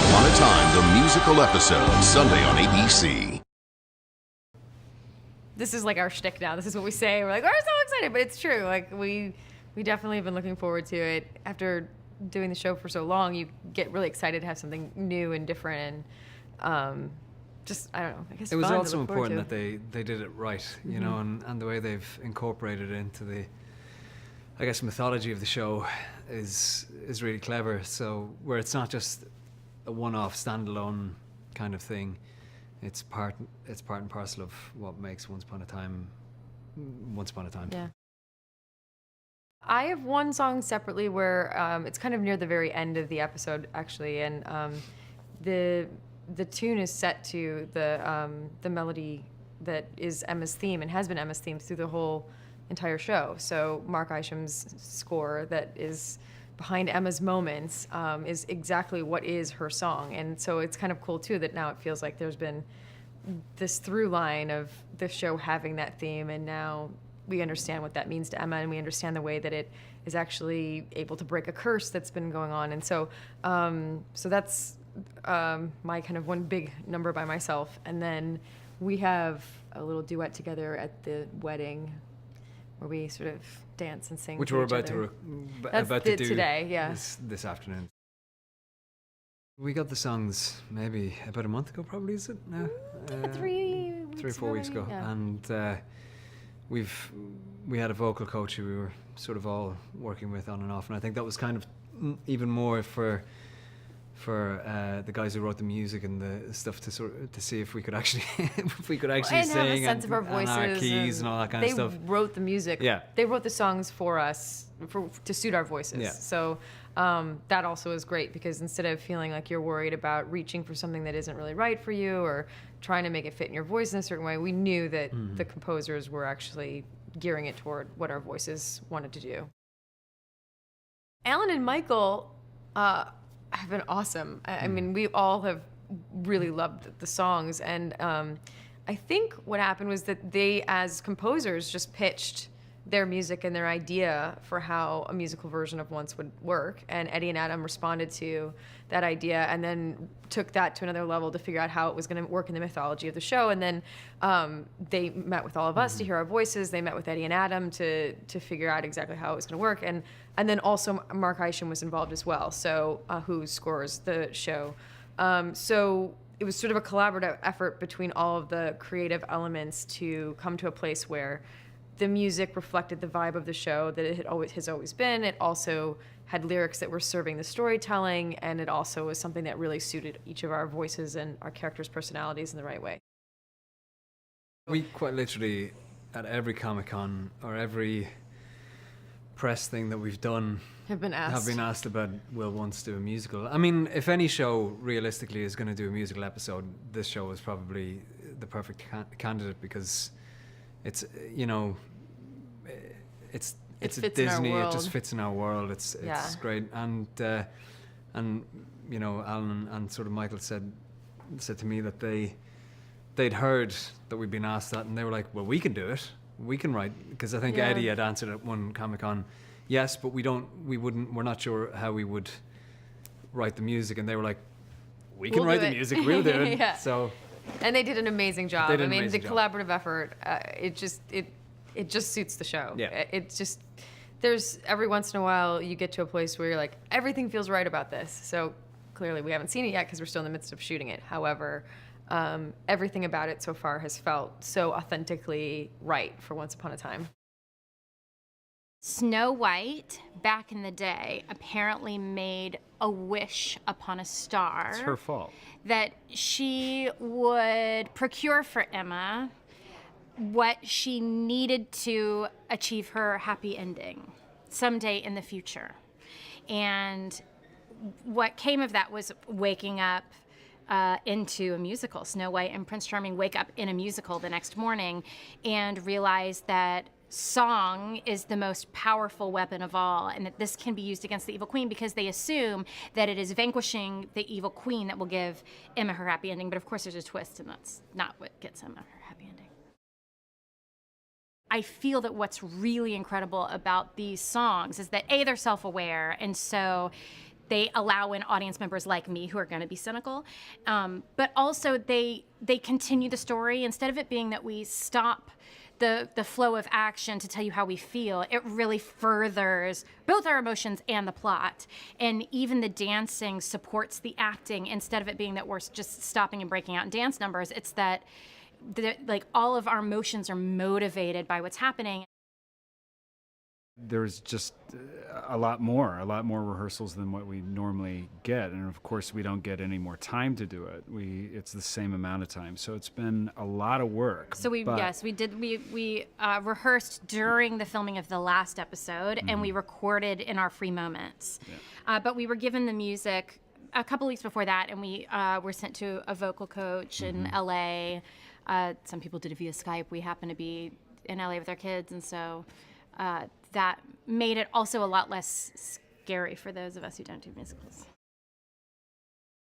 Upon a Time, the musical episode, Sunday on ABC. This is like our shtick now. This is what we say. We're like, we're so excited, but it's true. Like we definitely have been looking forward to it. After doing the show for so long, you get really excited to have something new and different, and just, I don't know, I guess it was fun to also look forward important to. that they did it right, you know, and the way they've incorporated it into the, I guess, mythology of the show is really clever. So where it's not just a one-off standalone kind of thing, it's part and parcel of what makes Once Upon a Time. Yeah. I have one song separately where it's kind of near the very end of the episode, actually, and the tune is set to the melody that is Emma's theme and has been Emma's theme through the whole entire show. So Mark Isham's score that is behind Emma's moments is exactly what is her song. And so it's kind of cool, too, that now it feels like there's been this through line of the show having that theme, and now we understand what that means to Emma, and we understand the way that it is actually able to break a curse that's been going on. And so so that's my kind of one big number by myself. And then we have a little duet together at the wedding where we sort of dance and sing. Which to we're each about other. to do today, yeah. this afternoon. We got the songs maybe about a month ago, probably, is it now? 3 or 4 weeks ago, yeah. and we had a vocal coach who we were sort of all working with on and off, and I think that was kind of even more for the guys who wrote the music and the stuff to see if we could actually and sing have a sense of our voices and our keys and all that kind of stuff. They wrote the music. Yeah. They wrote the songs for us to suit our voices. Yeah. So that also is great, because instead of feeling like you're worried about reaching for something that isn't really right for you or trying to make it fit in your voice in a certain way, we knew that the composers were actually gearing it toward what our voices wanted to do. Alan and Michael have been awesome. I mean, we all have really loved the songs, and I think what happened was that they, as composers, just pitched their music and their idea for how a musical version of Once would work, and Eddie and Adam responded to that idea and then took that to another level to figure out how it was going to work in the mythology of the show. And then they met with all of us to hear our voices. They met with Eddie and Adam to figure out exactly how it was going to work, and then also Mark Isham was involved as well, so who scores the show. So it was sort of a collaborative effort between all of the creative elements to come to a place where the music reflected the vibe of the show that it has always been. It also had lyrics that were serving the storytelling, and it also was something that really suited each of our voices and our characters' personalities in the right way. We quite literally, at every Comic-Con or every press thing that we've done, Have been asked about will Once do a musical. I mean, if any show realistically is going to do a musical episode, this show is probably the perfect candidate, because it's, you know, it's Disney. It just fits in our world. It's great, and you know, Alan and sort of Michael said to me that they'd heard that we'd been asked that, and they were like, well, we can do it. We can write, because I think Eddie had answered at one Comic-Con, yes, but we're not sure how we would write the music, and they were like, we'll can write the music, we'll do it. Yeah. So, and they did an amazing job. The collaborative effort, it just suits the show. Yeah. It just, there's every once in a while you get to a place where you're like, everything feels right about this. So clearly we haven't seen it yet because we're still in the midst of shooting it. However, everything about it so far has felt so authentically right for Once Upon a Time. Snow White, back in the day, apparently made a wish upon a star. It's her fault. That she would procure for Emma what she needed to achieve her happy ending someday in the future. And what came of that was waking up into a musical. Snow White and Prince Charming wake up in a musical the next morning and realize that song is the most powerful weapon of all, and that this can be used against the evil queen, because they assume that it is vanquishing the evil queen that will give Emma her happy ending. But of course there's a twist, and that's not what gets Emma her happy ending. I feel that what's really incredible about these songs is that A, they're self-aware, and so they allow in audience members like me who are going to be cynical, but also they continue the story. Instead of it being that we stop the flow of action to tell you how we feel, it really furthers both our emotions and the plot. And even the dancing supports the acting. Instead of it being that we're just stopping and breaking out in dance numbers, it's that like all of our emotions are motivated by what's happening. There's just a lot more rehearsals than what we normally get, and of course we don't get any more time to do it. It's the same amount of time, so it's been a lot of work. So we rehearsed during the filming of the last episode, and we recorded in our free moments. Yeah. But we were given the music a couple weeks before that, and we were sent to a vocal coach in LA. Some people did it via Skype. We happened to be in LA with our kids, and so that made it also a lot less scary for those of us who don't do musicals.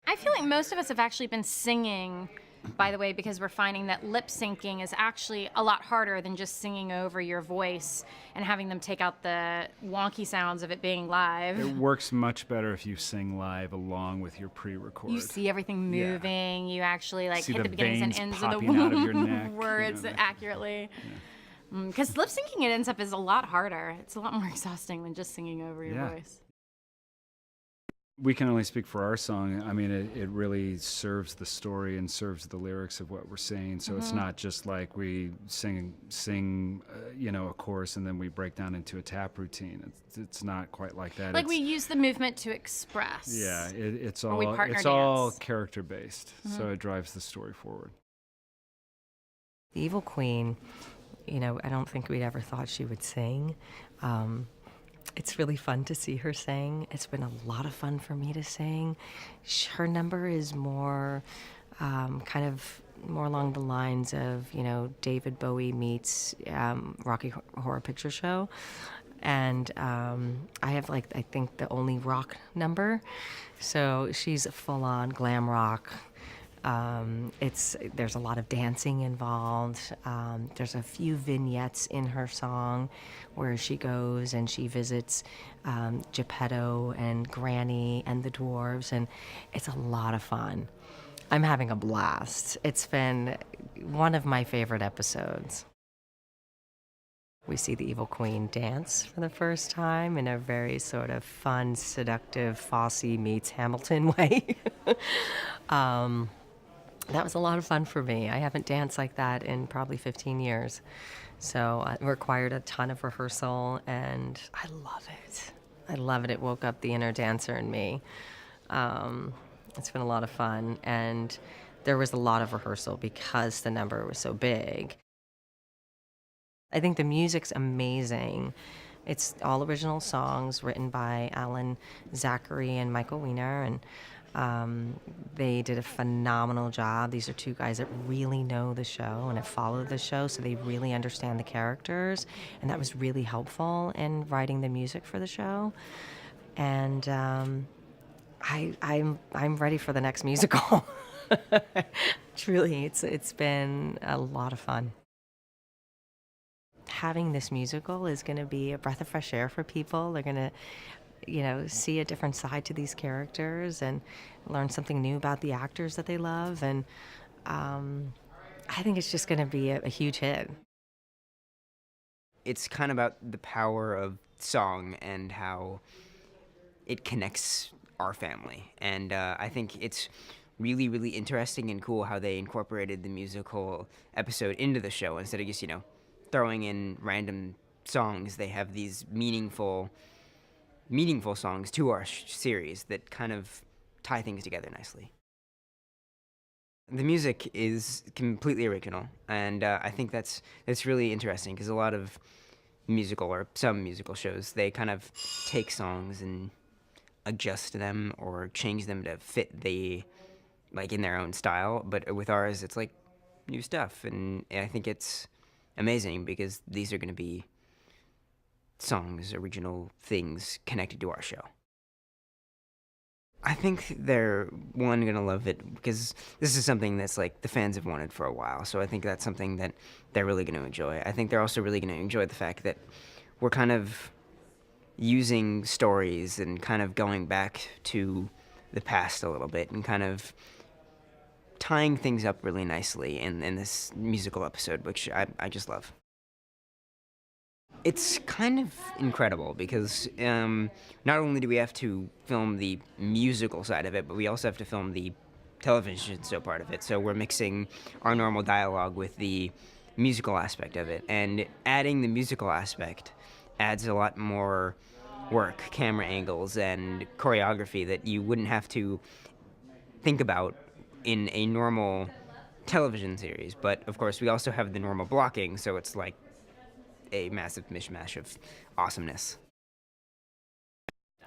I feel like most of us have actually been singing, by the way, because we're finding that lip syncing is actually a lot harder than just singing over your voice and having them take out the wonky sounds of it being live. It works much better if you sing live along with your pre-record. You see everything moving. Yeah. You actually like see hit the beginnings and ends of the out of your neck, words accurately. Because lip syncing it ends up is a lot harder. It's a lot more exhausting than just singing over your voice. We can only speak for our song. I mean, it really serves the story and serves the lyrics of what we're saying. So it's not just like we sing, a chorus and then we break down into a tap routine. It's not quite like that. Like we use the movement to express. Yeah, it's all character based. So it drives the story forward. The Evil Queen, I don't think we'd ever thought she would sing. It's really fun to see her sing. It's been a lot of fun for me to sing. Her number is more kind of more along the lines of, David Bowie meets Rocky Horror Picture Show. And I have, I think the only rock number. So she's full on glam rock. There's a lot of dancing involved. There's a few vignettes in her song where she goes and she visits Geppetto and Granny and the dwarves, and it's a lot of fun. I'm having a blast. It's been one of my favorite episodes. We see the Evil Queen dance for the first time in a very sort of fun, seductive Fosse meets Hamilton way. That was a lot of fun for me. I haven't danced like that in probably 15 years. So it required a ton of rehearsal, and I love it. I love it. It woke up the inner dancer in me. It's been a lot of fun, and there was a lot of rehearsal because the number was so big. I think the music's amazing. It's all original songs written by Alan Zachary and Michael Weiner, and they did a phenomenal job. These are two guys that really know the show and have followed the show, so they really understand the characters, and that was really helpful in writing the music for the show. And I'm ready for the next musical. Truly, it's been a lot of fun. Having this musical is going to be a breath of fresh air for people. They're going to see a different side to these characters and learn something new about the actors that they love. And I think it's just going to be a huge hit. It's kind of about the power of song and how it connects our family. And I think it's really, really interesting and cool how they incorporated the musical episode into the show. Instead of just, throwing in random songs, they have these meaningful songs to our series that kind of tie things together nicely. The music is completely original, and I think that's really interesting because a lot of some musical shows, they kind of take songs and adjust them or change them to fit in their own style. But with ours, it's like new stuff, and I think it's amazing because these are going to be songs, original things connected to our show. I think they're going to love it because this is something that's the fans have wanted for a while. So I think that's something that they're really going to enjoy. I think they're also really going to enjoy the fact that we're kind of using stories and kind of going back to the past a little bit and kind of tying things up really nicely in this musical episode, which I just love. It's kind of incredible because not only do we have to film the musical side of it, but we also have to film the television show part of it. So we're mixing our normal dialogue with the musical aspect of it, and adding the musical aspect adds a lot more work, camera angles, and choreography that you wouldn't have to think about in a normal television series. But of course, we also have the normal blocking, so it's like a massive mishmash of awesomeness.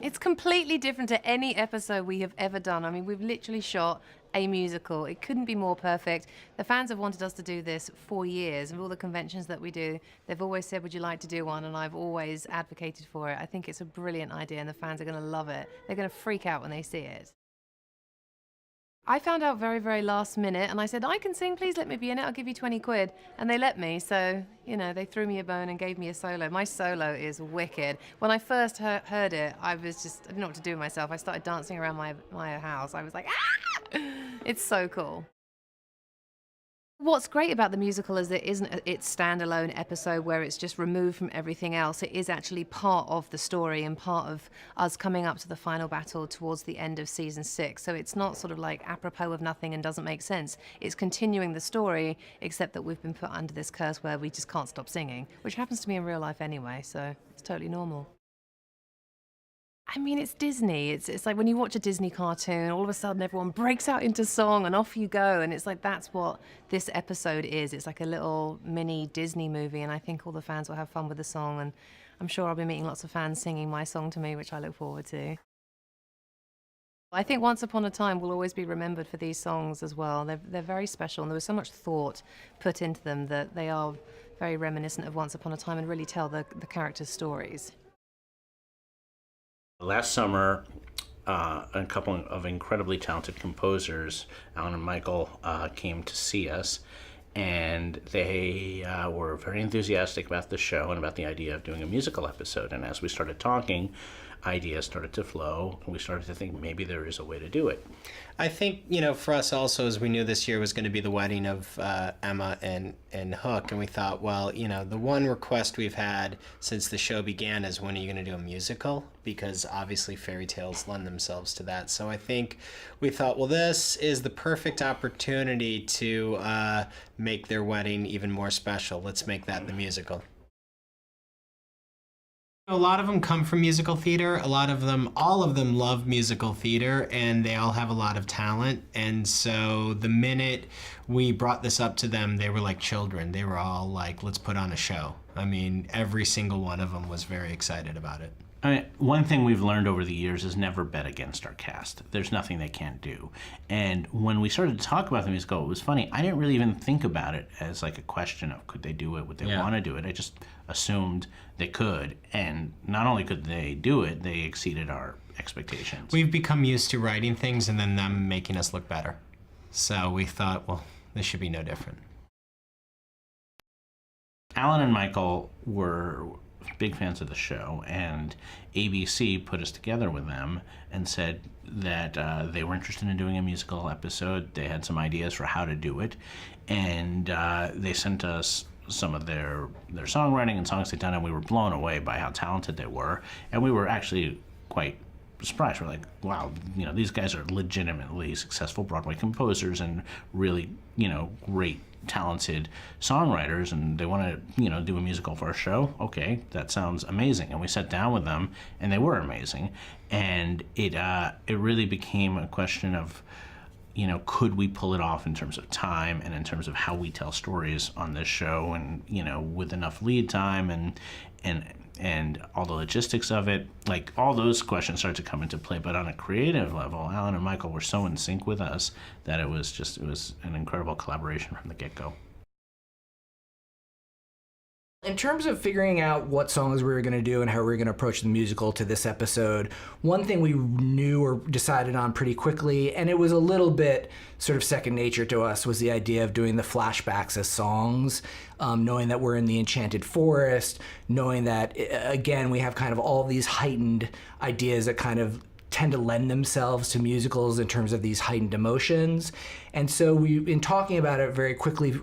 It's completely different to any episode we have ever done. I mean, we've literally shot a musical. It couldn't be more perfect. The fans have wanted us to do this for years, and all the conventions that we do, they've always said, would you like to do one? And I've always advocated for it. I think it's a brilliant idea, and the fans are going to love it. They're going to freak out when they see it. I found out very, very last minute, and I said, I can sing, please let me be in it, I'll give you 20 quid. And they let me, so, you know, they threw me a bone and gave me a solo. My solo is wicked. When I first heard it, I didn't know what to do with myself. I started dancing around my house. I was like, ah! It's so cool. What's great about the musical is it isn't its standalone episode where it's just removed from everything else. It is actually part of the story and part of us coming up to the final battle towards the end of season 6. So it's not sort of like apropos of nothing and doesn't make sense. It's continuing the story, except that we've been put under this curse where we just can't stop singing, which happens to me in real life anyway, so it's totally normal. I mean, it's Disney. It's like when you watch a Disney cartoon, all of a sudden everyone breaks out into song and off you go. And it's like, that's what this episode is. It's like a little mini Disney movie. And I think all the fans will have fun with the song. And I'm sure I'll be meeting lots of fans singing my song to me, which I look forward to. I think Once Upon a Time will always be remembered for these songs as well. They're very special. And there was so much thought put into them that they are very reminiscent of Once Upon a Time and really tell the characters' stories. Last summer, a couple of incredibly talented composers, Alan and Michael, came to see us, and they were very enthusiastic about the show and about the idea of doing a musical episode. And as we started talking, ideas started to flow, and we started to think maybe there is a way to do it. I think, you know, for us also, as we knew this year was going to be the wedding of Emma and Hook, and we thought, well, you know, the one request we've had since the show began is, when are you going to do a musical? Because obviously fairy tales lend themselves to that. So I think we thought, well, this is the perfect opportunity to make their wedding even more special. Let's make that the musical. A lot of them come from musical theater. All of them love musical theater, and they all have a lot of talent. And so the minute we brought this up to them, they were like children. They were all like, let's put on a show. I mean, every single one of them was very excited about it. I mean, one thing we've learned over the years is never bet against our cast. There's nothing they can't do. And when we started to talk about the musical, it was funny. I didn't really even think about it as like a question of could they do it, would they want to do it. I just assumed they could. And not only could they do it, they exceeded our expectations. We've become used to writing things and then them making us look better. So we thought, well, this should be no different. Alan and Michael were big fans of the show, and ABC put us together with them and said that they were interested in doing a musical episode. They had some ideas for how to do it, and they sent us some of their songwriting and songs they'd done, and we were blown away by how talented they were, and we were actually quite surprised. We're like, wow, you know, these guys are legitimately successful Broadway composers and really, you know, great talented songwriters, and they want to, you know, do a musical for our show. Okay, that sounds amazing. And we sat down with them, and they were amazing. And it really became a question of, you know, could we pull it off in terms of time and in terms of how we tell stories on this show, and, you know, with enough lead time and all the logistics of it. Like, all those questions started to come into play. But on a creative level, Alan and Michael were so in sync with us that it was an incredible collaboration from the get-go. In terms of figuring out what songs we were going to do and how we were going to approach the musical to this episode, one thing we knew or decided on pretty quickly, and it was a little bit sort of second nature to us, was the idea of doing the flashbacks as songs, knowing that we're in the Enchanted Forest, knowing that, again, we have kind of all these heightened ideas that kind of tend to lend themselves to musicals in terms of these heightened emotions. And so we, in talking about it, very quickly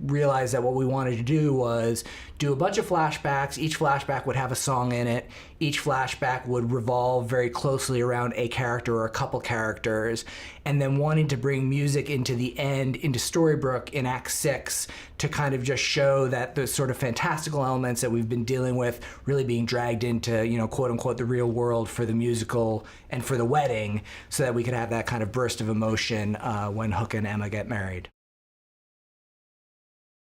realized that what we wanted to do was do a bunch of flashbacks. Each flashback would have a song in it. Each flashback would revolve very closely around a character or a couple characters, and then wanting to bring music into the end, into Storybrooke in Act 6, to kind of just show that the sort of fantastical elements that we've been dealing with really being dragged into, you know, quote unquote, the real world for the musical and for the wedding, so that we could have that kind of burst of emotion when Hook and Emma get married.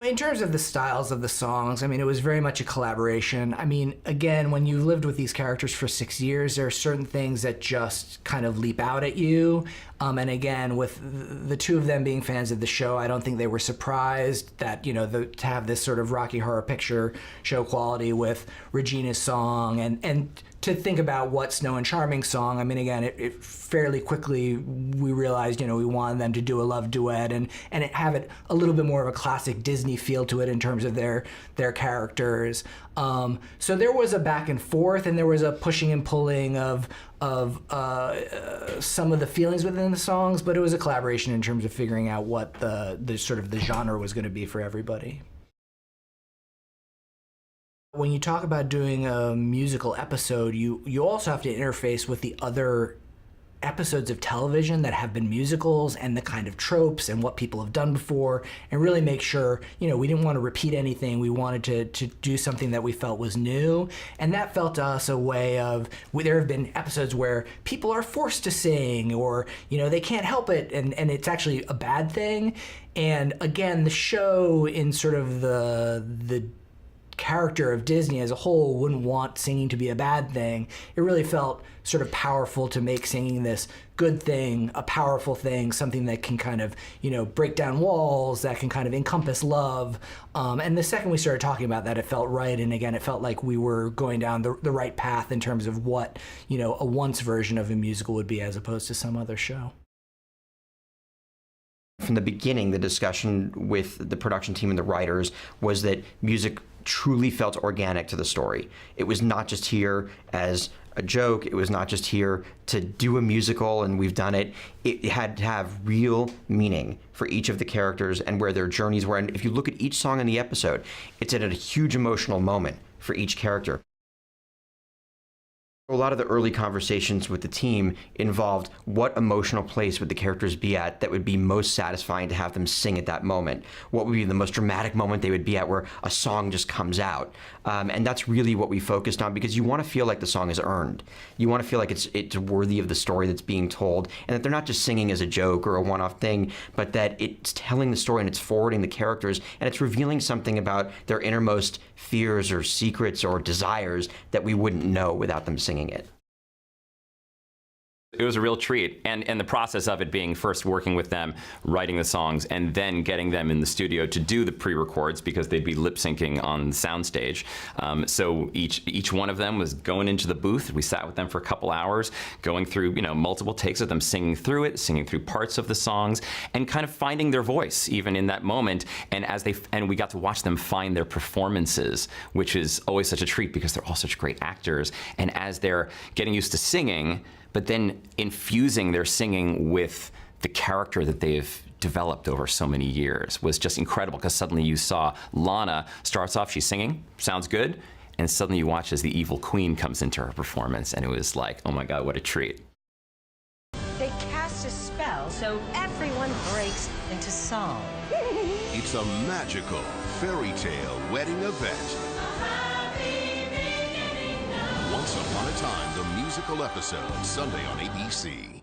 In terms of the styles of the songs, I mean, it was very much a collaboration. I mean, again, when you've lived with these characters for 6 years, there are certain things that just kind of leap out at you. And again, with the two of them being fans of the show, I don't think they were surprised that, you know, to have this sort of Rocky Horror Picture Show quality with Regina's song, and to think about what Snow and Charming's song. I mean, again, it fairly quickly we realized, you know, we wanted them to do a love duet and have it a little bit more of a classic Disney feel to it in terms of their characters. So there was a back and forth, and there was a pushing and pulling of some of the feelings within the songs, but it was a collaboration in terms of figuring out what the sort of the genre was going to be for everybody. When you talk about doing a musical episode, you also have to interface with the other episodes of television that have been musicals and the kind of tropes and what people have done before, and really make sure, you know, we didn't want to repeat anything. We wanted to do something that we felt was new, and that felt to us a way of, there have been episodes where people are forced to sing, or, you know, they can't help it, and it's actually a bad thing. And again, the show, in sort of the character of Disney as a whole, wouldn't want singing to be a bad thing. It really felt sort of powerful to make singing this good thing, a powerful thing, something that can kind of, you know, break down walls, that can kind of encompass love. And the second we started talking about that, it felt right. And again, it felt like we were going down the right path in terms of what, you know, a once version of a musical would be as opposed to some other show. From the beginning, the discussion with the production team and the writers was that music truly felt organic to the story. It was not just here as a joke. It was not just here to do a musical and we've done it. It had to have real meaning for each of the characters and where their journeys were. And if you look at each song in the episode, it's at a huge emotional moment for each character. A lot of the early conversations with the team involved what emotional place would the characters be at that would be most satisfying to have them sing at that moment. What would be the most dramatic moment they would be at where a song just comes out. And that's really what we focused on, because you want to feel like the song is earned. You want to feel like it's worthy of the story that's being told, and that they're not just singing as a joke or a one-off thing, but that it's telling the story and it's forwarding the characters, and it's revealing something about their innermost fears or secrets or desires that we wouldn't know without them singing it. It was a real treat, and the process of it being first working with them, writing the songs, and then getting them in the studio to do the pre-records, because they'd be lip-syncing on the soundstage. So each one of them was going into the booth. We sat with them for a couple hours, going through, you know, multiple takes of them singing through it, singing through parts of the songs, and kind of finding their voice even in that moment. And we got to watch them find their performances, which is always such a treat because they're all such great actors. And as they're getting used to singing, but then infusing their singing with the character that they've developed over so many years was just incredible, because suddenly you saw Lana starts off, she's singing, sounds good, and suddenly you watch as the evil queen comes into her performance, and it was like, oh my God, what a treat. They cast a spell so everyone breaks into song. It's a magical fairy tale wedding event. Once Upon a Time, the musical episode, Sunday on ABC.